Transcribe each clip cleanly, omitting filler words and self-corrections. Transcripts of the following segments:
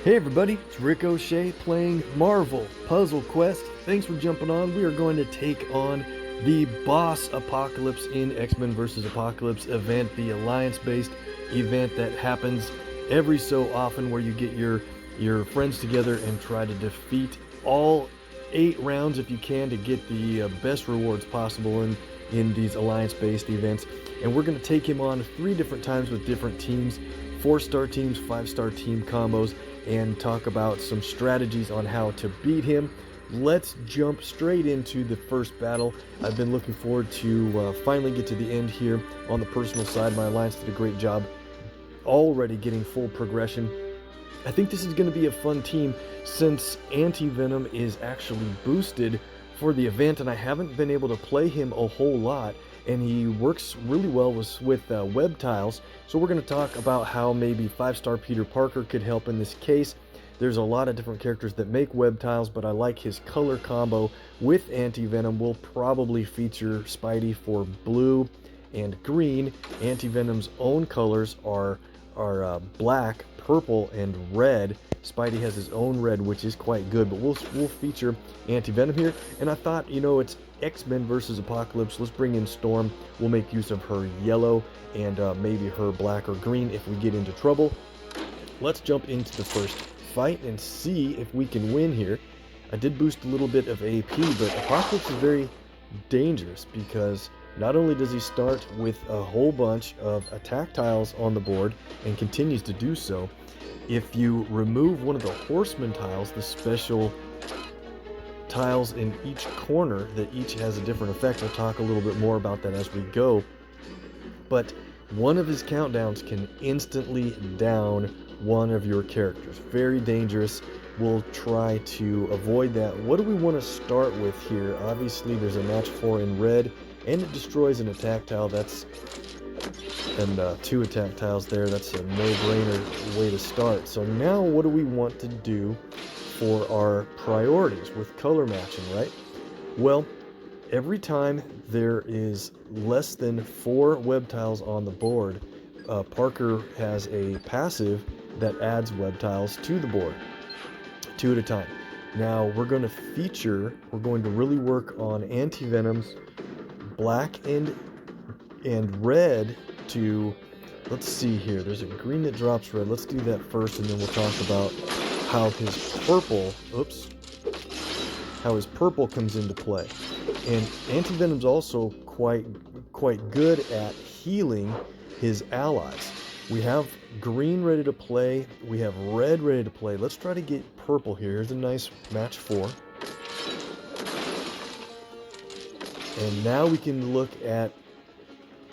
Hey everybody, it's Rick OShay playing Marvel Puzzle Quest. Thanks for jumping on. We are going to take on the boss Apocalypse in X-Men vs. Apocalypse event, the alliance-based event that happens every so often where you get your friends together and try to defeat all 8 rounds if you can to get the best rewards possible in these alliance-based events. And we're going to take him on 3 different times with different teams, 4-star teams, 5-star team combos, and talk about some strategies on how to beat him. Let's jump straight into the first battle. I've been looking forward to finally get to the end here. On the personal side, my alliance did a great job already getting full progression. I think this is going to be a fun team since Anti-Venom is actually boosted for the event, and I haven't been able to play him a whole lot, and he works really well with web tiles. So we're going to talk about how maybe 5-star Peter Parker could help in this case. There's a lot of different characters that make web tiles, but I like his color combo with Anti-Venom. We'll probably feature Spidey for blue and green. Anti-Venom's own colors are black, purple, and red. Spidey has his own red, which is quite good, but we'll feature Anti-Venom here. And I thought, you know, it's X-Men versus Apocalypse. Let's bring in Storm. We'll make use of her yellow and maybe her black or green if we get into trouble. Let's jump into the first fight and see if we can win here. I did boost a little bit of AP, but Apocalypse is very dangerous because not only does he start with a whole bunch of attack tiles on the board and continues to do so, if you remove one of the Horseman tiles, the special tiles in each corner that each has a different effect, we'll talk a little bit more about that as we go, but one of his countdowns can instantly down one of your characters. Very dangerous. We'll try to avoid that. What do we want to start with here? Obviously there's a match 4 in red, and it destroys an attack tile. That's and 2 attack tiles there. That's a no-brainer way to start. So now what do we want to do for our priorities with color matching, right? Well, every time there is less than 4 web tiles on the board, Parker has a passive that adds web tiles to the board, 2 at a time. Now we're going to really work on Anti-Venom's black and red to, let's see here, there's a green that drops red. Let's do that first, and then we'll talk about how his purple comes into play. And Anti-Venom's also quite good at healing his allies. We have green ready to play, we have red ready to play. Let's try to get purple here. Here's a nice match 4. And now we can look at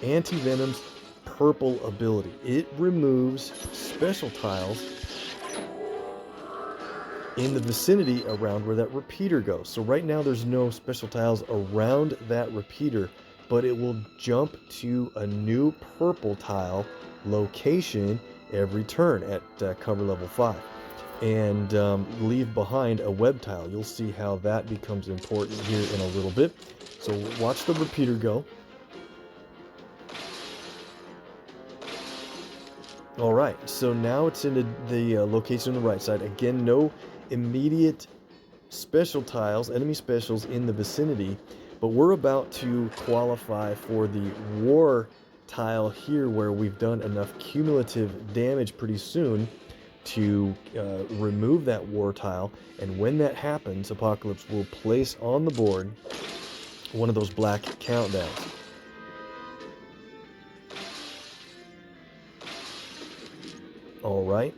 Anti-Venom's purple ability. It removes special tiles in the vicinity around where that repeater goes. So right now there's no special tiles around that repeater, but it will jump to a new purple tile location every turn at cover level 5 and leave behind a web tile. You'll see how that becomes important here in a little bit. So watch the repeater go. Alright, so now it's in the location on the right side. Again, no immediate special tiles, enemy specials in the vicinity, but we're about to qualify for the war tile here where we've done enough cumulative damage pretty soon to remove that war tile, and when that happens, Apocalypse will place on the board one of those black countdowns. Alright,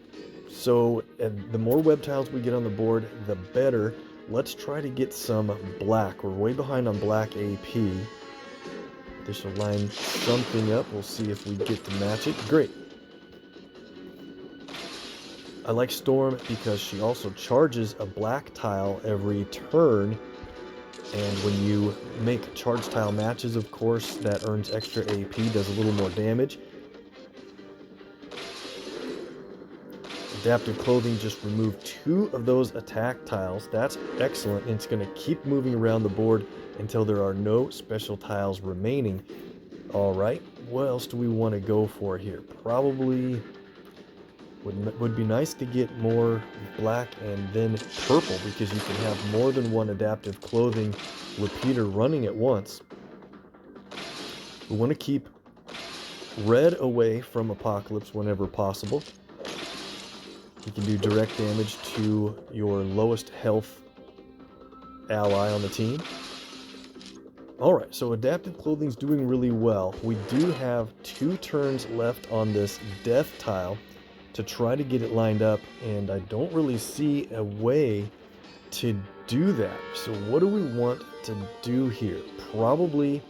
so the more web tiles we get on the board, the better. Let's try to get some black. We're way behind on black AP. This will line something up. We'll see if we get to match it. Great. I like Storm because she also charges a black tile every turn. And when you make charge tile matches, of course, that earns extra AP, does a little more damage. Adaptive Clothing just removed 2 of those attack tiles. That's excellent, and it's going to keep moving around the board until there are no special tiles remaining. Alright, what else do we want to go for here? Probably Would be nice to get more black and then purple, because you can have more than one adaptive clothing repeater running at once. We want to keep red away from Apocalypse whenever possible. You can do direct damage to your lowest health ally on the team. Alright, so adaptive clothing's doing really well. We do have 2 turns left on this death tile to try to get it lined up, and I don't really see a way to do that. So what do we want to do here? Probably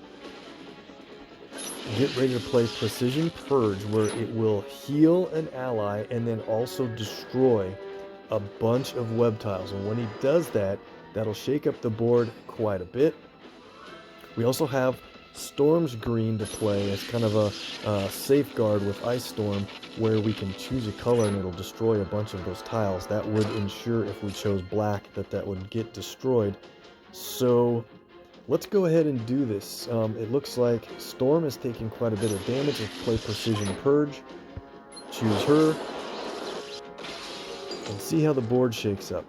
get ready to play Precision Purge, where it will heal an ally and then also destroy a bunch of web tiles. And when he does that, that'll shake up the board quite a bit. We also have Storm's Green to play as kind of a safeguard with Ice Storm, where we can choose a color and it'll destroy a bunch of those tiles. That would ensure, if we chose black, that would get destroyed. So let's go ahead and do this. It looks like Storm is taking quite a bit of damage. Let's play Precision Purge. Choose her. And see how the board shakes up.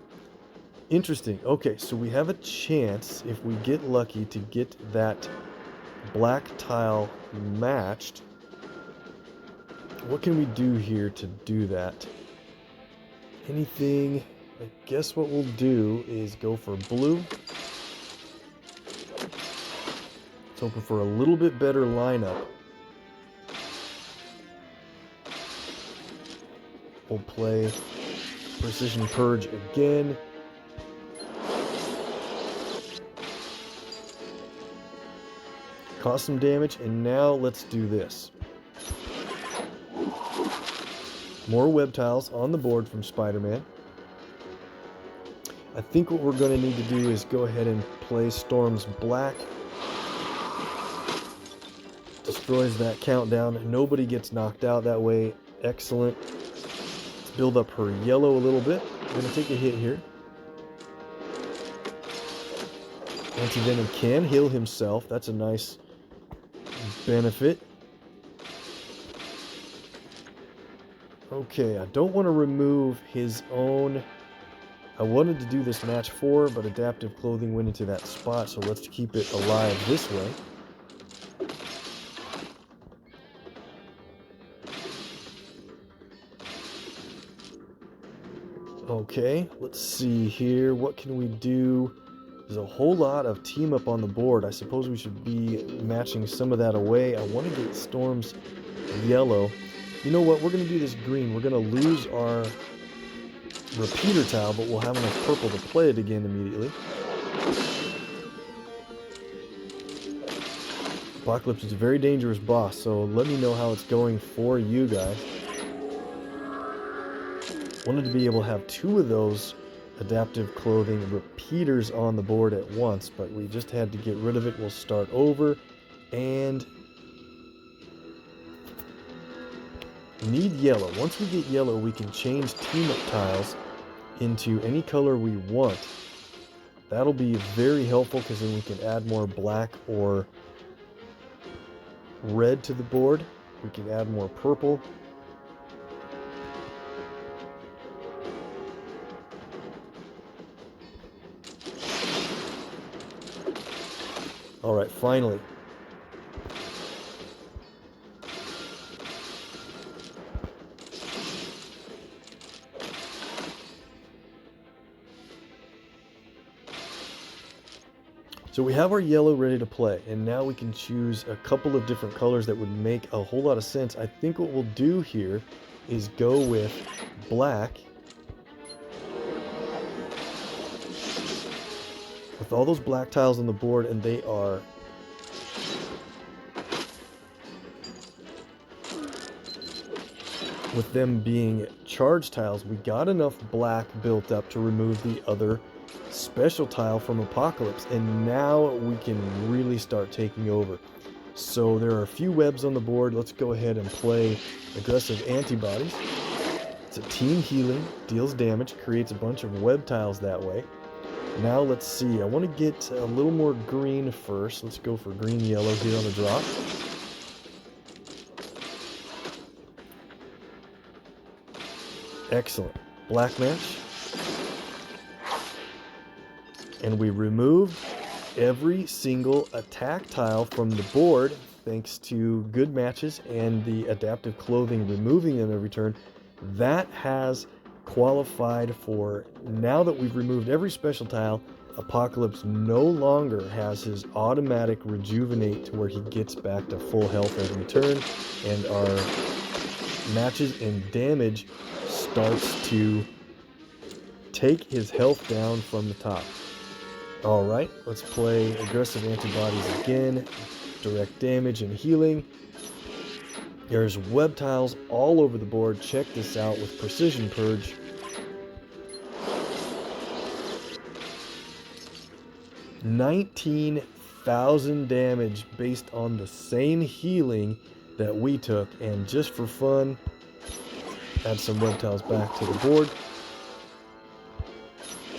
Interesting. Okay, so we have a chance, if we get lucky, to get that black tile matched. What can we do here to do that? Anything? I guess what we'll do is go for blue. Let's hope for a little bit better lineup. We'll play Precision Purge again. Cause some damage, and now let's do this. More web tiles on the board from Spider-Man. I think what we're going to need to do is go ahead and play Storm's Black. Destroys that countdown. Nobody gets knocked out that way. Excellent. Let's build up her yellow a little bit. I'm going to take a hit here. Anti-Venom can heal himself. That's a nice benefit. Okay, I don't want to remove his own. I wanted to do this match 4, but adaptive clothing went into that spot, so let's keep it alive this way. Okay, let's see here. What can we do? There's a whole lot of team up on the board. I suppose we should be matching some of that away. I want to get Storm's yellow. You know what? We're going to do this green. We're going to lose our repeater tile, but we'll have enough purple to play it again immediately. Apocalypse is a very dangerous boss, so let me know how it's going for you guys. Wanted to be able to have 2 of those adaptive clothing repeaters on the board at once, but we just had to get rid of it. We'll start over, and need yellow. Once we get yellow, we can change team-up tiles into any color we want. That'll be very helpful, because then we can add more black or red to the board. We can add more purple. All right, finally. So we have our yellow ready to play, and now we can choose a couple of different colors that would make a whole lot of sense. I think what we'll do here is go with black. With all those black tiles on the board, and they are with them being charge tiles, we got enough black built up to remove the other special tile from Apocalypse, and now we can really start taking over. So there are a few webs on the board. Let's go ahead and play Aggressive Antibodies. It's a team healing, deals damage, creates a bunch of web tiles that way. Now let's see, I want to get a little more green first. Let's go for green-yellow here on the drop. Excellent. Black match. And we removed every single attack tile from the board thanks to good matches and the adaptive clothing removing them every turn. That has qualified for, now that we've removed every special tile, Apocalypse no longer has his automatic rejuvenate to where he gets back to full health every turn, and our matches and damage starts to take his health down from the top. Alright, let's play aggressive antibodies again, direct damage and healing. There's web tiles all over the board. Check this out with Precision Purge. $19,000 damage based on the same healing that we took, and just for fun, add some web tiles back to the board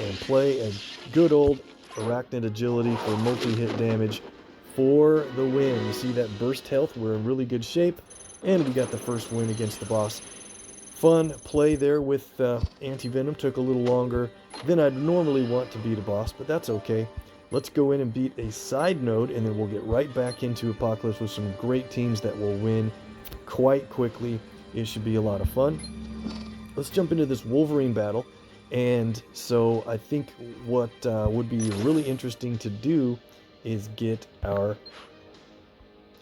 and play a good old Arachnid Agility for multi-hit damage for the win. You see that burst health? We're in really good shape, and we got the first win against the boss. Fun play there with Anti-Venom. Took a little longer than I'd normally want to beat a boss, but that's okay. Let's go in and beat a side node, and then we'll get right back into Apocalypse with some great teams that will win quite quickly. It should be a lot of fun. Let's jump into this Wolverine battle. And so I think what would be really interesting to do is get our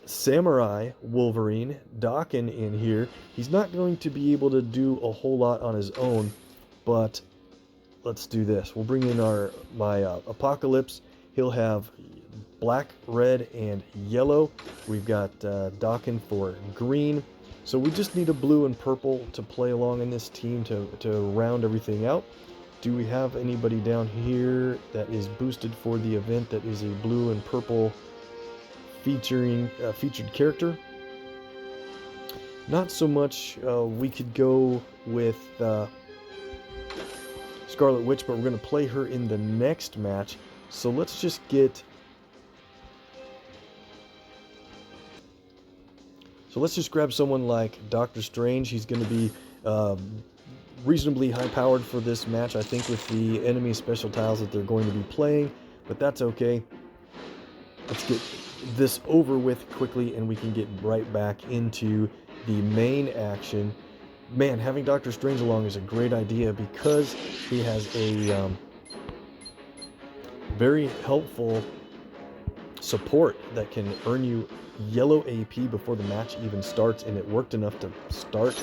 Samurai Wolverine, Daken, in here. He's not going to be able to do a whole lot on his own, but let's do this. We'll bring in my Apocalypse. He'll have black, red, and yellow. We've got Daken for green. So we just need a blue and purple to play along in this team to round everything out. Do we have anybody down here that is boosted for the event that is a blue and purple featured character? Not so much. We could go with Scarlet Witch, but we're going to play her in the next match. So let's just get... So let's just grab someone like Doctor Strange. He's going to be reasonably high-powered for this match, I think, with the enemy special tiles that they're going to be playing, but that's okay. Let's get this over with quickly, and we can get right back into the main action. Man, having Doctor Strange along is a great idea because he has a very helpful support that can earn you yellow AP before the match even starts, and it worked enough to start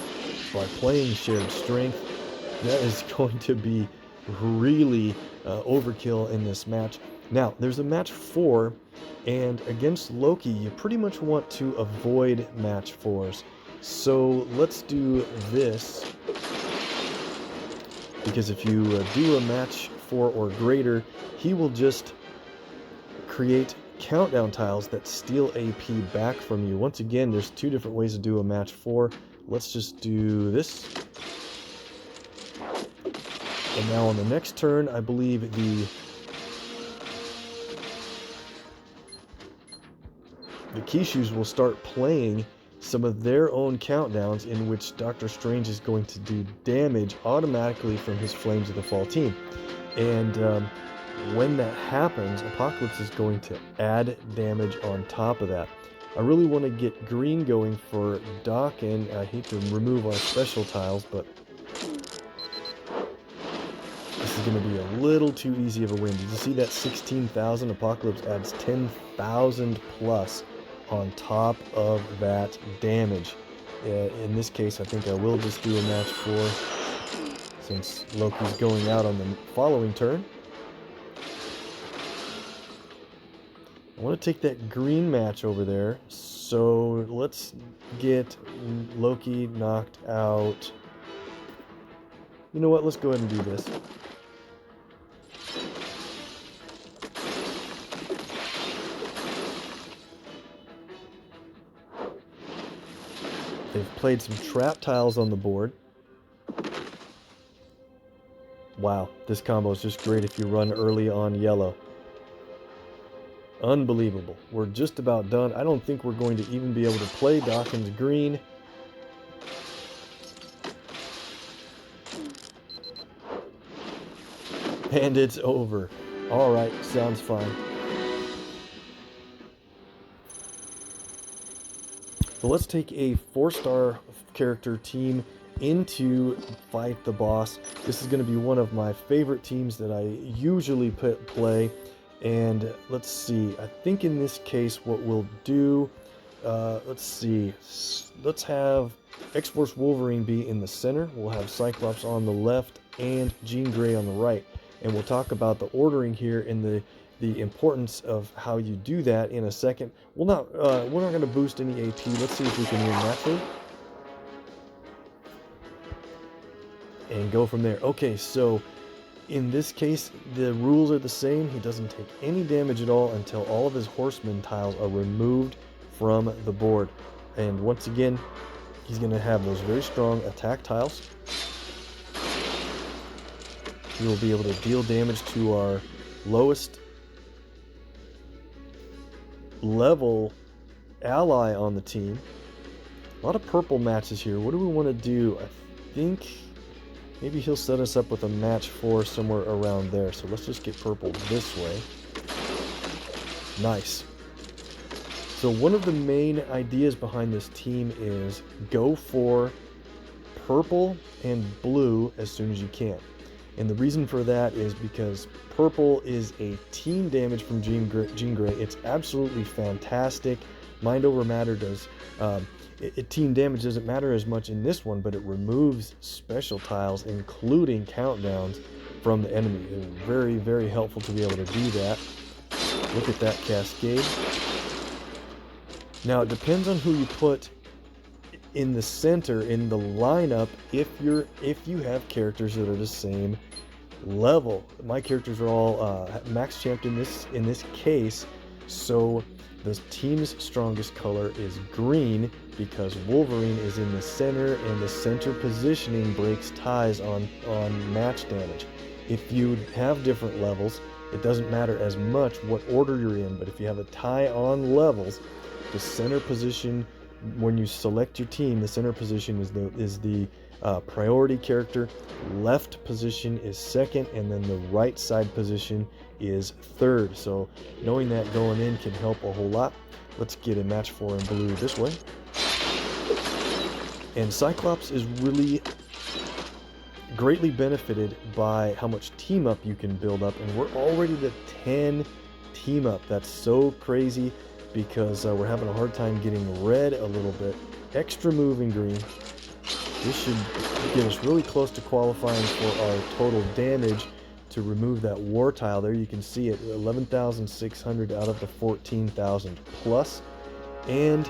by playing Shared Strength. That is going to be really overkill in this match. Now, there's a match 4, and against Loki, you pretty much want to avoid match 4s. So let's do this, because if you do a match 4 or greater, he will just create countdown tiles that steal AP back from you. Once again, there's 2 different ways to do a match 4. Let's just do this. And now on the next turn, I believe the Kishus will start playing some of their own countdowns in which Doctor Strange is going to do damage automatically from his Flames of the Fall team. And when that happens, Apocalypse is going to add damage on top of that. I really want to get green going for Daken. I hate to remove our special tiles, but this is going to be a little too easy of a win. Did you see that 16,000? Apocalypse adds 10,000 plus on top of that damage. In this case, I think I will just do a match 4 since Loki's going out on the following turn. I want to take that green match over there, so let's get Loki knocked out. You know what, let's go ahead and do this. They've played some trap tiles on the board. Wow, this combo is just great if you run early on yellow. Unbelievable. We're just about done. I don't think we're going to even be able to play Daken's green. And it's over. Alright, sounds fine. So let's take a 4-star character team into fight the boss. This is going to be one of my favorite teams that I usually play. And let's see, I think in this case what we'll do, let's see, let's have X-Force Wolverine be in the center. We'll have Cyclops on the left and Jean Grey on the right. And we'll talk about the ordering here in the importance of how you do that in a second. We're not going to boost any AP. Let's see if we can win naturally. And go from there. Okay, so in this case, the rules are the same. He doesn't take any damage at all until all of his horseman tiles are removed from the board. And once again, he's going to have those very strong attack tiles. He will be able to deal damage to our lowest level ally on the team. A lot of purple matches here. What do we want to do? I think maybe he'll set us up with a match for somewhere around there. So let's just get purple this way. Nice. So one of the main ideas behind this team is go for purple and blue as soon as you can. And the reason for that is because purple is a team damage from Jean Grey. It's absolutely fantastic. Mind over matter does... team damage doesn't matter as much in this one, but it removes special tiles, including countdowns, from the enemy. It's very, very helpful to be able to do that. Look at that cascade. Now, it depends on who you put in the center in the lineup if you have characters that are the same level. My characters are all max champed in this case, so the team's strongest color is green because Wolverine is in the center, and the center positioning breaks ties on match damage. If you have different levels, it doesn't matter as much what order you're in, but if you have a tie on levels, the center position, when you select your team, the center position is the priority character, left position is second, and then the right side position is third. So knowing that going in can help a whole lot. Let's get a match for in blue this way. And Cyclops is really greatly benefited by how much team up you can build up, and we're already to 10 team up. That's so crazy because we're having a hard time getting red a little bit. Extra move in green. This should get us really close to qualifying for our total damage to remove that war tile. There you can see it, 11,600 out of the 14,000 plus. And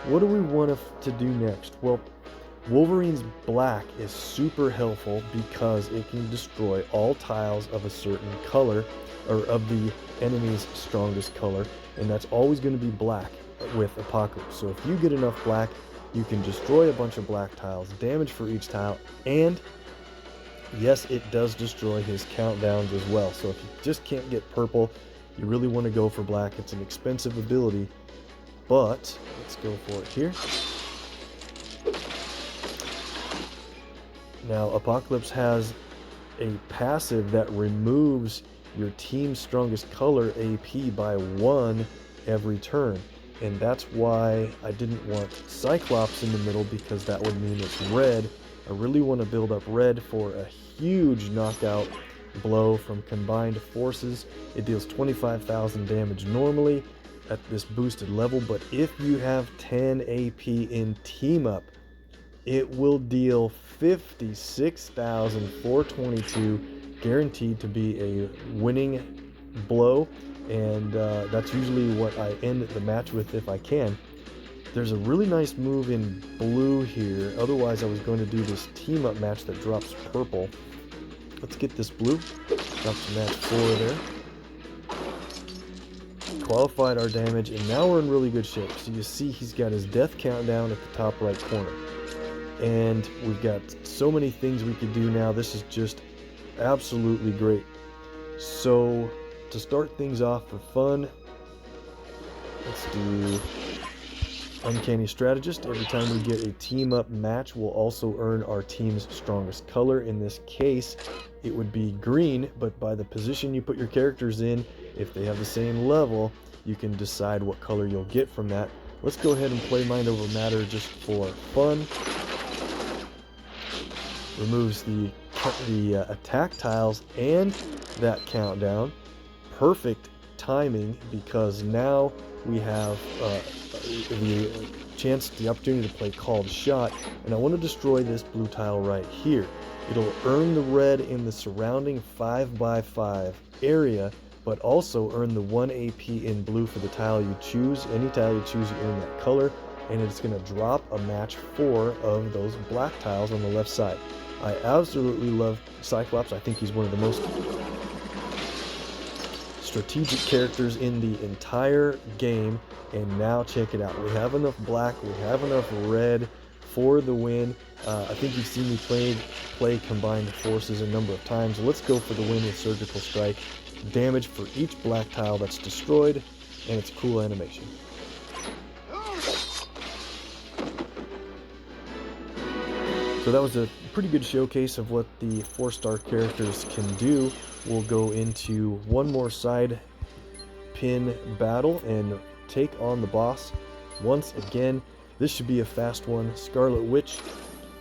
what do we want to do next? Well, Wolverine's black is super helpful because it can destroy all tiles of a certain color, or of the enemy's strongest color, and that's always going to be black with Apocalypse. So if you get enough black, you can destroy a bunch of black tiles, damage for each tile, and yes, it does destroy his countdowns as well. So if you just can't get purple, you really want to go for black. It's an expensive ability, but let's go for it here. Now, Apocalypse has a passive that removes your team's strongest color AP by 1 every turn. And that's why I didn't want Cyclops in the middle, because that would mean it's red. I really want to build up red for a huge knockout blow from combined forces. It deals 25,000 damage normally at this boosted level, but if you have 10 AP in team up, it will deal 56,422, guaranteed to be a winning blow, and that's usually what I end the match with if I can. There's a really nice move in blue here. Otherwise, I was going to do this team up match that drops purple. Let's get this blue. Drops match 4 there. Qualified our damage, and now we're in really good shape. So you see he's got his death countdown at the top right corner. And we've got so many things we could do now. This is just absolutely great. So to start things off for fun, let's do Uncanny Strategist. Every time we get a team up match, we'll also earn our team's strongest color. In this case, it would be green, but by the position you put your characters in, if they have the same level, you can decide what color you'll get from that. Let's go ahead and play Mind Over Matter just for fun. Removes the attack tiles and that countdown. Perfect timing, because now we have the opportunity to play Called Shot, and I want to destroy this blue tile right here. It'll earn the red in the surrounding 5x5 area, but also earn the 1 AP in blue for the tile you choose. Any tile you choose, you earn that color, and it's going to drop a match 4 of those black tiles on the left side. I absolutely love Cyclops. I think he's one of the most strategic characters in the entire game. And now check it out. We have enough black, we have enough red for the win. I think you've seen me play Combined Forces a number of times. Let's go for the win with Surgical Strike. Damage for each black tile that's destroyed, and it's a cool animation. So that was a pretty good showcase of what the 4-star characters can do. We'll go into one more side pin battle and take on the boss once again. This should be a fast one. Scarlet Witch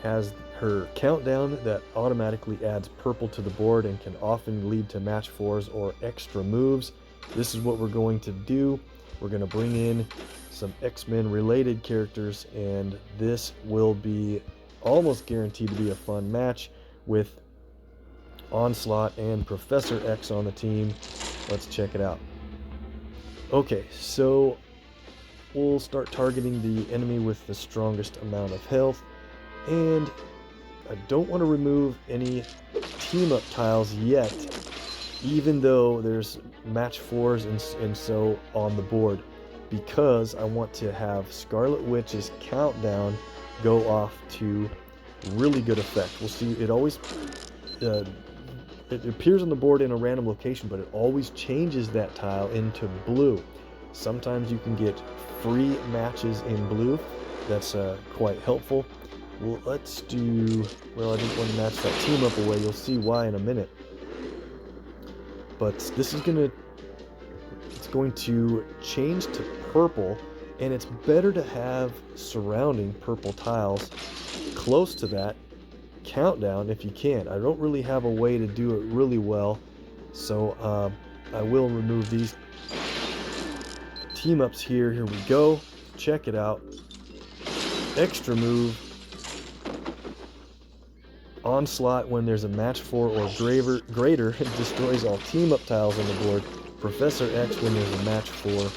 has her countdown that automatically adds purple to the board and can often lead to match 4s or extra moves. This is what we're going to do. We're going to bring in some X-Men related characters, and this will be almost guaranteed to be a fun match with Onslaught and Professor X on the team. Let's check it out. Okay, so we'll start targeting the enemy with the strongest amount of health, and I don't want to remove any team up tiles yet, even though there's match 4s and so on the board, because I want to have Scarlet Witch's countdown go off to really good effect. We'll see, it always it appears on the board in a random location, but it always changes that tile into blue. Sometimes you can get free matches in blue. That's quite helpful. Well, let's do, well, I didn't want to match that team up away. You'll see why in a minute. But this is it's going to change to purple, and it's better to have surrounding purple tiles close to that countdown if you can. I don't really have a way to do it really well, so I will remove these team ups here. Here we go. Check it out. Extra move. Onslaught when there's a match 4 or greater destroys all team up tiles on the board. Professor X when there's a match 4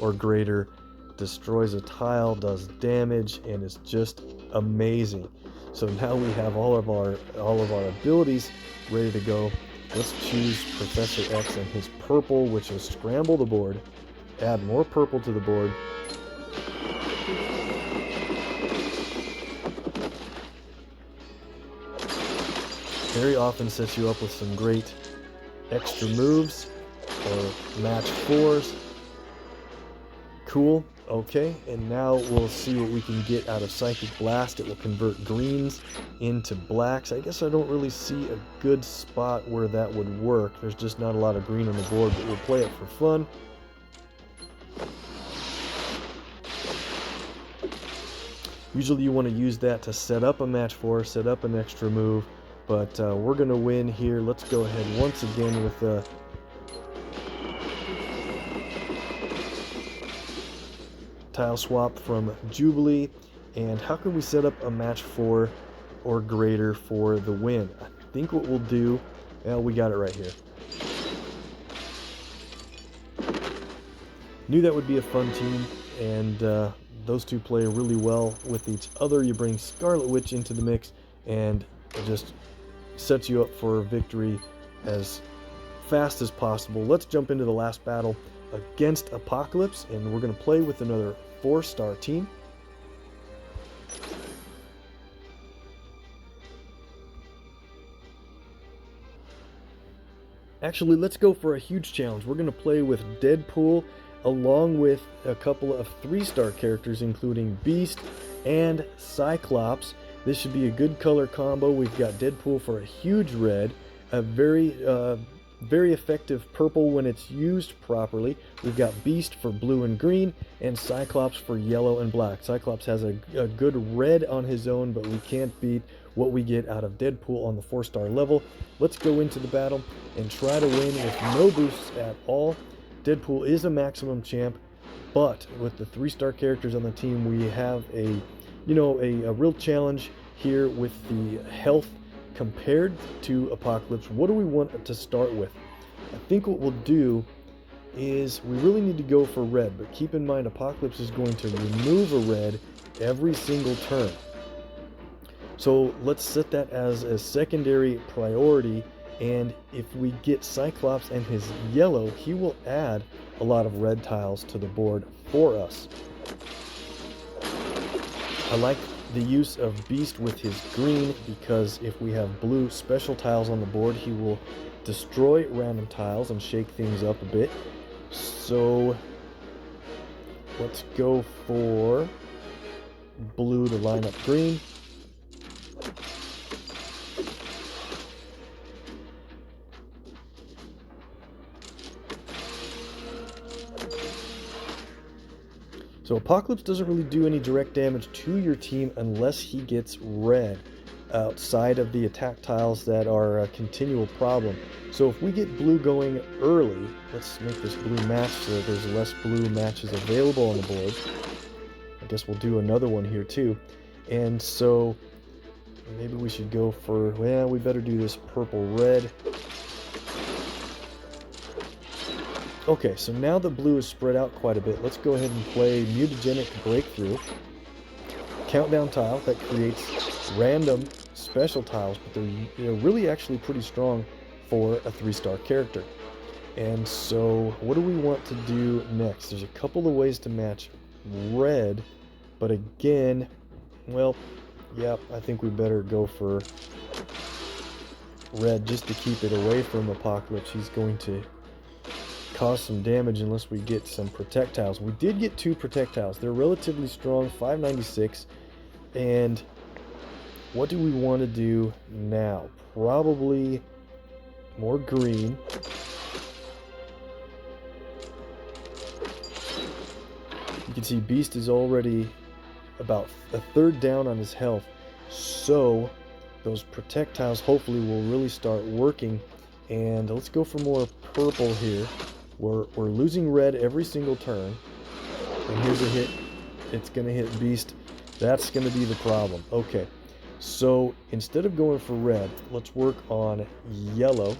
or greater destroys a tile, does damage, and is just amazing. So now we have all of our abilities ready to go. Let's choose Professor X and his purple, which is scramble the board, add more purple to the board. Very often sets you up with some great extra moves or match 4s. Cool. Okay, and now we'll see what we can get out of Psychic Blast. It will convert greens into blacks. I guess I don't really see a good spot where that would work. There's just not a lot of green on the board, but we'll play it for fun. Usually you want to use that to set up a match 4, set up an extra move, but we're going to win here. Let's go ahead once again with tile swap from Jubilee. And how can we set up a match 4 or greater for the win? I think what we'll do, well, we got it right here. Knew that would be a fun team, and those two play really well with each other. You bring Scarlet Witch into the mix, and it just sets you up for victory as fast as possible. Let's jump into the last battle against Apocalypse, and we're going to play with another 4-star team. Actually, let's go for a huge challenge. We're going to play with Deadpool along with a couple of 3-star characters, including Beast and Cyclops. This should be a good color combo. We've got Deadpool for a huge red, a very effective purple when it's used properly. We've got Beast for blue and green, and Cyclops for yellow and black. Cyclops has a good red on his own, but we can't beat what we get out of Deadpool on the 4-star level. Let's go into the battle and try to win with no boosts at all. Deadpool is a maximum champ, but with the 3-star characters on the team, we have a real challenge here with the health compared to Apocalypse. What do we want to start with? I think what we'll do is we really need to go for red, but keep in mind Apocalypse is going to remove a red every single turn. So let's set that as a secondary priority, and if we get Cyclops and his yellow, he will add a lot of red tiles to the board for us. I like the use of Beast with his green, because if we have blue special tiles on the board, he will destroy random tiles and shake things up a bit. So let's go for blue to line up green. So Apocalypse doesn't really do any direct damage to your team unless he gets red outside of the attack tiles that are a continual problem. So if we get blue going early, let's make this blue match so that there's less blue matches available on the board. I guess we'll do another one here too. And so maybe we should go for, well, we better do this purple-red. Okay, so now the blue is spread out quite a bit. Let's go ahead and play Mutagenic Breakthrough. Countdown tile that creates random special tiles, but they're really actually pretty strong for a 3-star character. And so what do we want to do next? There's a couple of ways to match red, but again, well, yeah, I think we better go for red just to keep it away from Apocalypse. He's going to cause some damage unless we get some projectiles. We did get 2 projectiles. They're relatively strong, 596. And what do we want to do now? Probably more green. You can see Beast is already about a third down on his health, so those projectiles hopefully will really start working. And let's go for more purple here. We're losing red every single turn, and here's a hit. It's going to hit Beast. That's going to be the problem. Okay, so instead of going for red, let's work on yellow,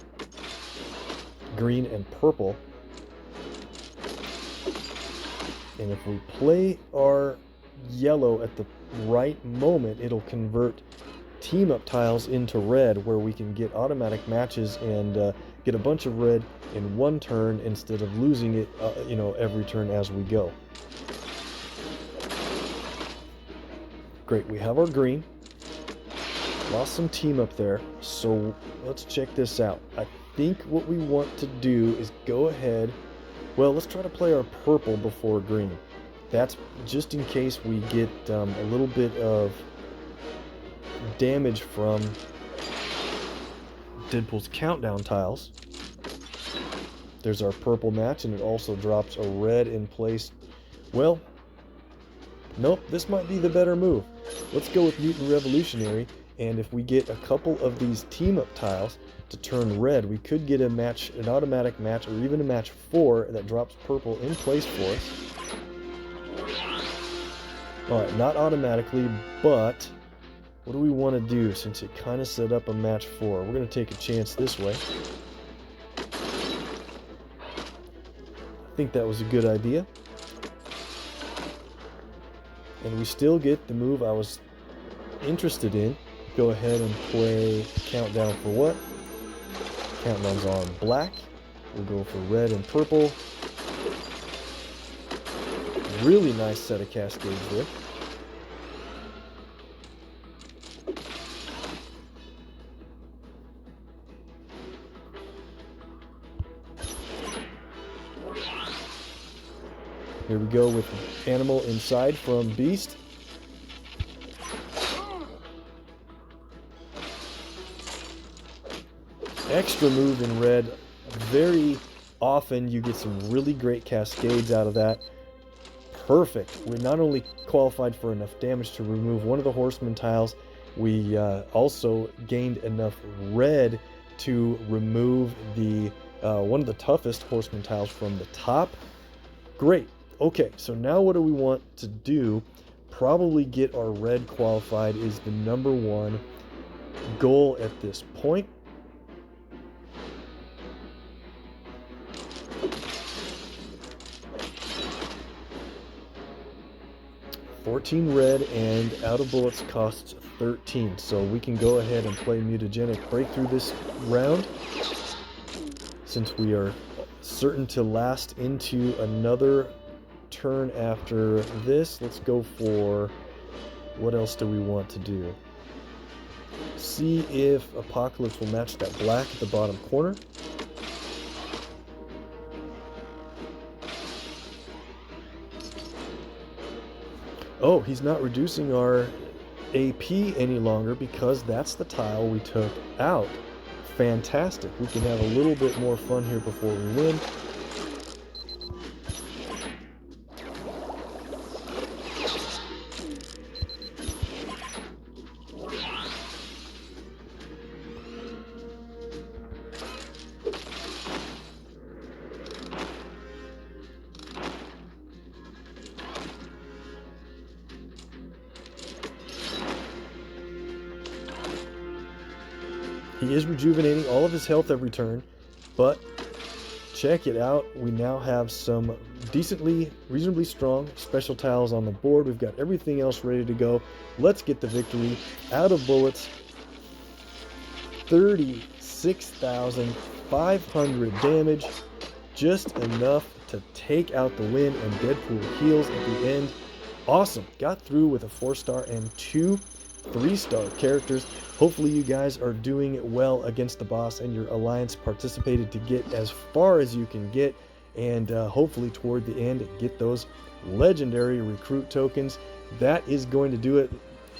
green, and purple. And if we play our yellow at the right moment, it'll convert team-up tiles into red, where we can get automatic matches and get a bunch of red in one turn instead of losing it, every turn as we go. Great, we have our green. Lost some team up there, so let's check this out. I think what we want to do is go ahead, well, let's try to play our purple before green. That's just in case we get a little bit of damage from Deadpool's countdown tiles. There's our purple match, and it also drops a red in place. Well, nope, this might be the better move. Let's go with Mutant Revolutionary, and if we get a couple of these team-up tiles to turn red, we could get a match, an automatic match, or even a match 4 that drops purple in place for us. Alright, not automatically, but what do we want to do since it kind of set up a match 4? We're going to take a chance this way. I think that was a good idea. And we still get the move I was interested in. Go ahead and play Countdown for what? Countdown's on black. We'll go for red and purple. Really nice set of cascades there. Here we go with Animal inside from Beast. Extra move in red. Very often you get some really great cascades out of that. Perfect. We not only qualified for enough damage to remove one of the horseman tiles, we also gained enough red to remove the one of the toughest horseman tiles from the top. Great. Okay, so now what do we want to do? Probably get our red qualified is the #1 goal at this point. $14 red, and out of bullets costs 13, so we can go ahead and play mutagenic breakthrough this round, since we are certain to last into another turn after this. Let's go for, what else do we want to do? See if Apocalypse will match that black at the bottom corner. Oh, he's not reducing our AP any longer because that's the tile we took out. Fantastic. We can have a little bit more fun here before we win. He is rejuvenating all of his health every turn, but check it out. We now have some reasonably strong special tiles on the board. We've got everything else ready to go. Let's get the victory. Out of bullets, 36,500 damage. Just enough to take out the win, and Deadpool heals at the end. Awesome. Got through with a 4-star and 2 3-star characters. Hopefully you guys are doing well against the boss and your alliance participated to get as far as you can get, and hopefully toward the end get those legendary recruit tokens. That is going to do it.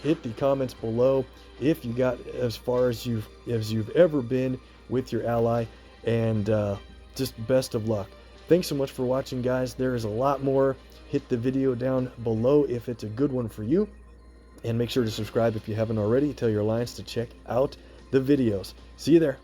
Hit the comments below if you got as far as you've ever been with your ally, and just best of luck. Thanks so much for watching, guys. There is a lot more. Hit the video down below if it's a good one for you. And make sure to subscribe if you haven't already. Tell your alliance to check out the videos. See you there.